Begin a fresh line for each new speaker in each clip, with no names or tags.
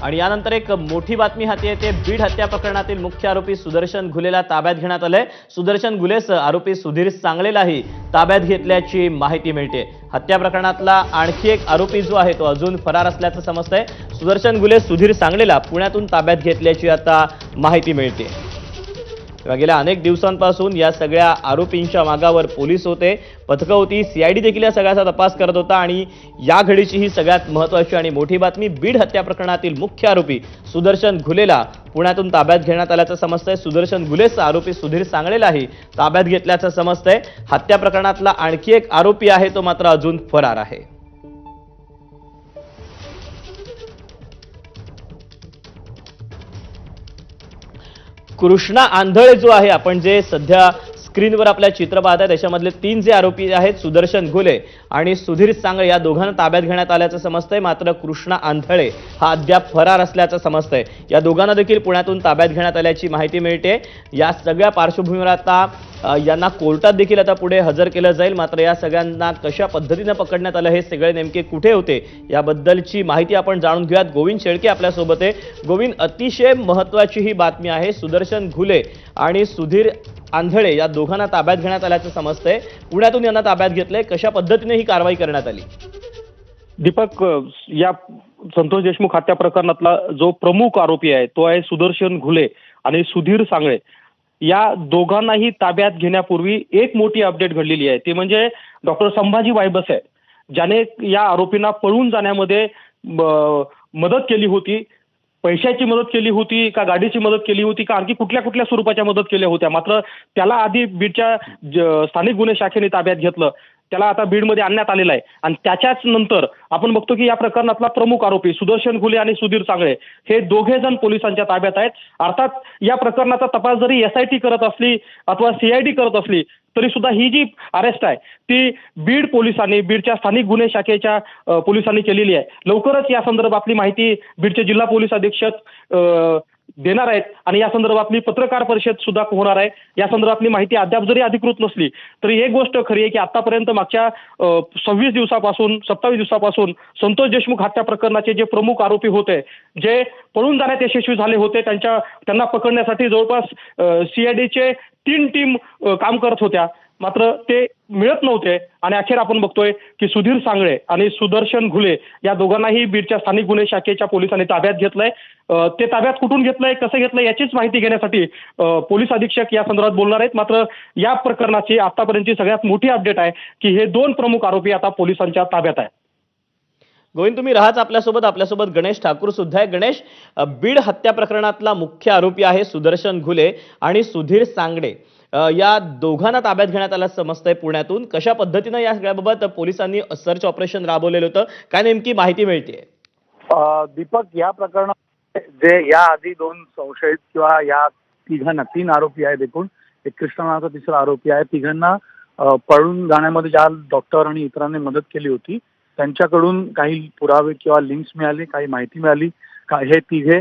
आणि यानंतर एक मोठी बातमी हाती येते। बीड हत्या प्रकरणातील मुख्य आरोपी सुदर्शन घुलेला ताब्यात घेण्यात आले। सुदर्शन घुलेसह आरोपी सुधीर सांगळेलाही ताब्यात घेतल्याची माहिती मिळते। हत्या प्रकरणातला आणखी एक आरोपी जो आहे तो अजून फरार असल्याचं समजतंय। सुदर्शन घुले सुधीर सांगळेला पुण्यातून ताब्यात घेतल्याची आता माहिती मिळते। गेल्या अनेक दिवसांपासून या सगळ्या आरोपींच्या मागावर पोलीस होते, पथकं होती, सीआयडी देखील या सगळ्याचा तपास करत होता। आणि या घडीची ही सगळ्यात महत्त्वाची आणि मोठी बातमी, बीड हत्या प्रकरणातील मुख्य आरोपी सुदर्शन घुलेला पुण्यातून ताब्यात घेण्यात आल्याचं समजतंय। सुदर्शन घुलेचा आरोपी सुधीर सांगळेलाही ताब्यात घेतल्याचं समजतंय। हत्या प्रकरणातला आणखी एक आरोपी आहे तो मात्र अजून फरार आहे। कृष्णा आंधळे जो आहे, आपण जे सध्या स्क्रीनवर आपल्या चित्र पाहत आहे त्याच्यामधले तीन जे आरोपी आहेत, सुदर्शन घुले आणि सुधीर सांगळे, या दोघांना ताब्यात घेण्यात आल्याचं समजतंय। मात्र कृष्णा आंधळे हा अद्याप फरार असल्याचं समजतंय। या दोघांना देखील पुण्यातून ताब्यात घेण्यात आल्याची माहिती मिळते। या सगळ्या पार्श्वभूमीवर आता यांना कोर्टात देखील आता पुढे हजर केलं जाईल। मात्र या सगळ्यांना कशा पद्धतीने पकडण्यात आलं, हे सगळे नेमके कुठे होते, याबद्दलची माहिती आपण जाणून घेऊयात। गोविंद शेळके आपल्यासोबत आहे। गोविंद, अतिशय महत्त्वाची ही बातमी आहे। सुदर्शन घुले आणि सुधीर आंधळे या दोघांना ताब्यात घेण्यात आल्याचं समजतंय। पुण्यातून यांना ताब्यात घेतलंय, कशा पद्धतीने ही कारवाई करण्यात आली?
दीपक, या संतोष देशमुख हत्या प्रकरणातला जो प्रमुख आरोपी आहे तो आहे सुदर्शन घुले आणि सुधीर सांगळे। या दोघांनाही ताब्यात घेण्यापूर्वी एक मोठी अपडेट घडलेली आहे, ती म्हणजे डॉक्टर संभाजी वायबसे, ज्याने या आरोपींना पळून जाण्यामध्ये मदत केली होती। पैशाची मदत केली होती का, गाडीची मदत केली होती का, आणखी कुठल्या कुठल्या स्वरूपाच्या मदत केल्या होत्या। मात्र त्याला आधी बीडच्या स्थानिक गुन्हे शाखेने ताब्यात घेतलं, त्याला आता बीडमध्ये आणण्यात आलेलं आहे। आणि त्याच्याच नंतर आपण बघतो की या प्रकरणातला प्रमुख आरोपी सुदर्शन घुले आणि सुधीर सांगळे हे दोघे जण पोलिसांच्या ताब्यात आहेत। अर्थात या प्रकरणाचा तपास जरी एसआयटी करत असली अथवा सीआयडी करत असली तरी सुद्धा ही जी अरेस्ट आहे ती बीड पोलिसांनी, बीडच्या स्थानिक गुन्हे शाखेच्या पोलिसांनी केलेली आहे। लवकरच या संदर्भातली माहिती बीडचे जिल्हा पोलीस अधीक्षक देणार आहेत आणि या संदर्भातली पत्रकार परिषद सुद्धा होणार आहे। या संदर्भातली माहिती अद्याप जरी अधिकृत नसली तरी एक गोष्ट खरी आहे की आतापर्यंत मागच्या 26 दिवसापासून 27 दिवसापासून संतोष देशमुख हत्या प्रकरणाचे जे प्रमुख आरोपी होते, जे पळून जाण्यात यशस्वी झाले होते, त्यांना पकडण्यासाठी जवळपास सीआयडीचे 3 टीम काम करत होत्या, मात्र ते मिळत नव्हते। आणि अखेर आपण बघतोय की सुधीर सांगळे आणि सुदर्शन घुले या दोघांनाही बीडच्या स्थानिक गुन्हे शाखेच्या पोलिसांनी ताब्यात घेतलंय। ते ताब्यात कुठून घेतलंय, कसं घेतलंय याचीच माहिती घेण्यासाठी पोलीस अधीक्षक या संदर्भात बोलणार आहेत। मात्र या प्रकरणाची आतापर्यंतची सगळ्यात मोठी अपडेट आहे की हे 2 प्रमुख आरोपी आता पोलिसांच्या ताब्यात आहेत।
गोविंद, तुम्ही राहाच आपल्यासोबत गणेश ठाकूर सुद्धा आहे। गणेश, बीड हत्या प्रकरणातला मुख्य आरोपी आहे सुदर्शन घुले आणि सुधीर सांगळे, या दोघांना ताब्यात घेण्यात आलं समजतंय पुण्यातून। कशा पद्धतीने या सगळ्याबाबत पोलिसांनी सर्च ऑपरेशन राबवलेलं होतं, काय नेमकी माहिती मिळते?
दीपक, या प्रकरणात जे या आधी 2 संशयित किंवा या तिघांना 3 आरोपी आहेत एकूण, एक कृष्णा नावाचा तिसरा आरोपी आहे, तिघांना पळून जाण्यामध्ये ज्या डॉक्टर आणि इतरांनी मदत केली होती त्यांच्याकडून काही पुरावे किंवा लिंक्स मिळाले, काही माहिती मिळाली। हे तिघे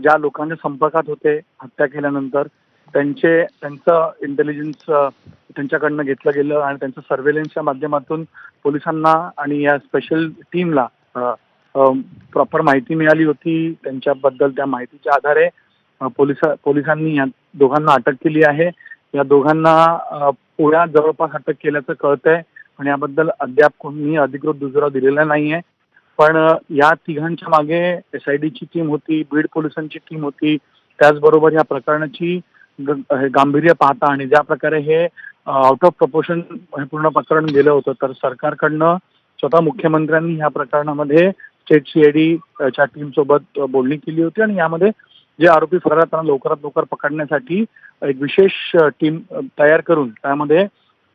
ज्या लोकांच्या संपर्कात होते हत्या केल्यानंतर त्यांचं इंटेलिजन्स त्यांच्याकडनं घेतलं गेलं आणि त्यांचं सर्व्हेलन्सच्या माध्यमातून पोलिसांना आणि या स्पेशल टीमला प्रॉपर माहिती मिळाली होती। त्यांच्याबद्दल त्या माहितीच्या आधारे पोलिसांनी या दोघांना अटक केली आहे। या दोघांना पुण्यात जवळपास अटक केल्याचं कळतंय आणि याबद्दल अद्याप कोणीही अधिकृत दुजोरा दिलेला नाहीये। पण या तिघांच्या मागे एसआयडीची टीम होती, बीड पोलिसांची टीम होती, त्याचबरोबर या प्रकरणाची गांभीर्य पाहता आणि ज्या प्रकारे हे आउट ऑफ प्रपोर्शन हे पूर्ण प्रकरण गेलं होतं, तर सरकारकडनं स्वतः मुख्यमंत्र्यांनी या प्रकरणामध्ये स्टेट सीआयडीच्या टीम सोबत बोलणी केली होती आणि यामध्ये जे आरोपी फरार आहेत त्यांना लवकरात लवकर पकडण्यासाठी एक विशेष टीम तयार करून त्यामध्ये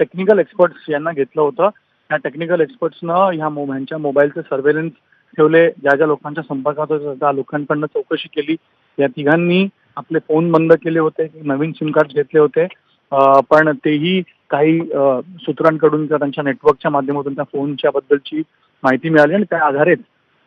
टेक्निकल एक्सपर्ट्स यांना घेतलं होतं। या टेक्निकल एक्सपर्ट्सनं ह्यांच्या मोबाईलचे सर्व्हेलन्स ठेवले, ज्या ज्या लोकांच्या संपर्कात होते त्या लोकांकडनं चौकशी केली। या तिघांनी आपले फोन बंद केले होते, नवीन सिम कार्ड घेतले होते, पण तेही काही सूत्रांकडून किंवा त्यांच्या नेटवर्कच्या माध्यमातून त्या फोनच्या बद्दलची माहिती मिळाली आणि त्या आधारेच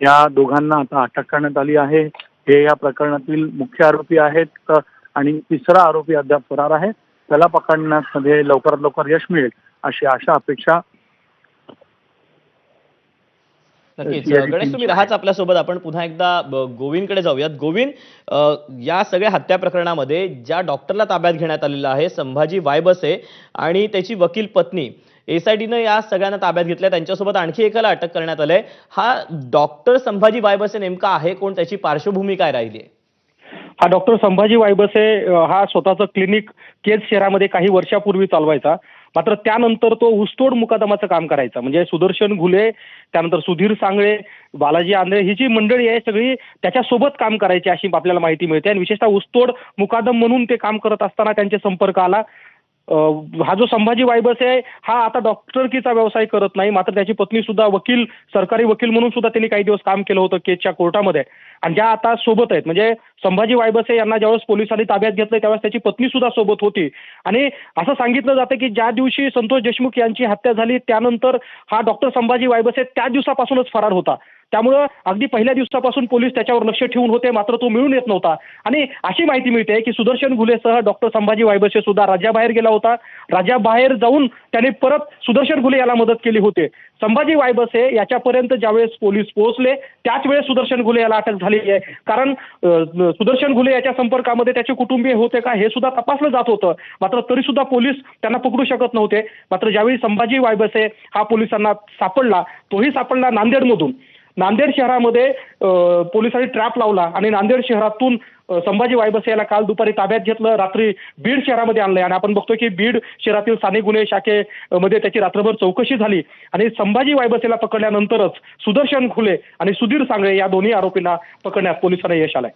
या दोघांना आता अटक करण्यात आली आहे। हे या प्रकरणातील मुख्य आरोपी आहेत आणि तिसरा आरोपी अद्याप फरार आहे। त्याला पकडण्यामध्ये लवकरात लवकर यश मिळेल अशी आशा अपेक्षा
नक्कीच.
CID
गणेश
teams
तुम्ही
आहेत.
राहाच आपल्यासोबत. आपण पुन्हा एकदा गोविंदकडे जाऊयात. गोविंद, या सगळ्या हत्या प्रकरणामध्ये ज्या डॉक्टरला ताब्यात घेण्यात आलेलं आहे संभाजी वायबसे आणि त्याची वकील पत्नी, एसआयटीनं या सगळ्यांना ताब्यात घेतलंय. त्यांच्यासोबत आणखी एकाला अटक करण्यात आलंय. हा डॉक्टर संभाजी वायबसे नेमका आहे कोण, त्याची पार्श्वभूमी काय राहिली आहे?
हा डॉक्टर संभाजी वायबसे हा स्वतःचं क्लिनिक केज शहरामध्ये काही वर्षापूर्वी चालवायचा. मात्र त्यानंतर तो ऊसतोड मुकादमाचं काम करायचा. म्हणजे सुदर्शन घुले, त्यानंतर सुधीर सांगळे, बालाजी आंधळे ही जी मंडळी आहे सगळी त्याच्यासोबत काम करायची अशी आपल्याला माहिती मिळते. आणि विशेषतः ऊसतोड मुकादम म्हणून ते काम करत असताना त्यांचे संपर्क आला. हा जो संभाजी वायबसे आहे हा आता डॉक्टरकीचा व्यवसाय करत नाही, मात्र त्याची पत्नी सुद्धा वकील, सरकारी वकील म्हणून सुद्धा त्यांनी काही दिवस काम केलं होतं केजच्या कोर्टामध्ये. आणि ज्या आता सोबत आहेत, म्हणजे संभाजी वायबसे यांना ज्यावेळेस पोलिसांनी ताब्यात घेतलं त्यावेळेस त्याची पत्नी सुद्धा सोबत होती. आणि असं सांगितलं जातं की ज्या दिवशी संतोष देशमुख यांची हत्या झाली त्यानंतर हा डॉक्टर संभाजी वायबसे त्या दिवसापासूनच फरार होता. त्यामुळं अगदी पहिल्या दिवसापासून पोलीस त्याच्यावर लक्ष ठेवून होते, मात्र तो मिळून येत नव्हता. आणि अशी माहिती मिळते की सुदर्शन घुलेसह डॉक्टर संभाजी वायबसे सुद्धा राज्याबाहेर गेला होता. राज्याबाहेर जाऊन त्याने परत सुदर्शन घुले याला मदत केली होती. संभाजी वायबसे याच्यापर्यंत ज्यावेळेस पोलीस पोहोचले त्याच वेळेस सुदर्शन घुले याला अटक झालेली आहे. कारण सुदर्शन घुले याच्या संपर्कामध्ये त्याचे कुटुंबीय होते का हे सुद्धा तपासलं जात होतं, मात्र तरी सुद्धा पोलीस त्यांना पकडू शकत नव्हते. मात्र ज्यावेळी संभाजी वायबसे हा पोलिसांना सापडला, तोही सापडला नांदेडमधून. नांदेड शहरामध्ये पोलिसांनी ट्रॅप लावला आणि नांदेड शहरातून संभाजी वायबसे याला काल दुपारी ताब्यात घेतलं, रात्री बीड शहरामध्ये आणलंय. आणि आपण बघतोय की बीड शहरातील स्थानिक गुन्हे शाखेमध्ये त्याची रात्रभर चौकशी झाली. आणि संभाजी वायबसेला पकडल्यानंतरच सुदर्शन घुले आणि सुधीर सांगळे या दोन्ही आरोपींना पकडण्यात पोलिसांना यश आलंय.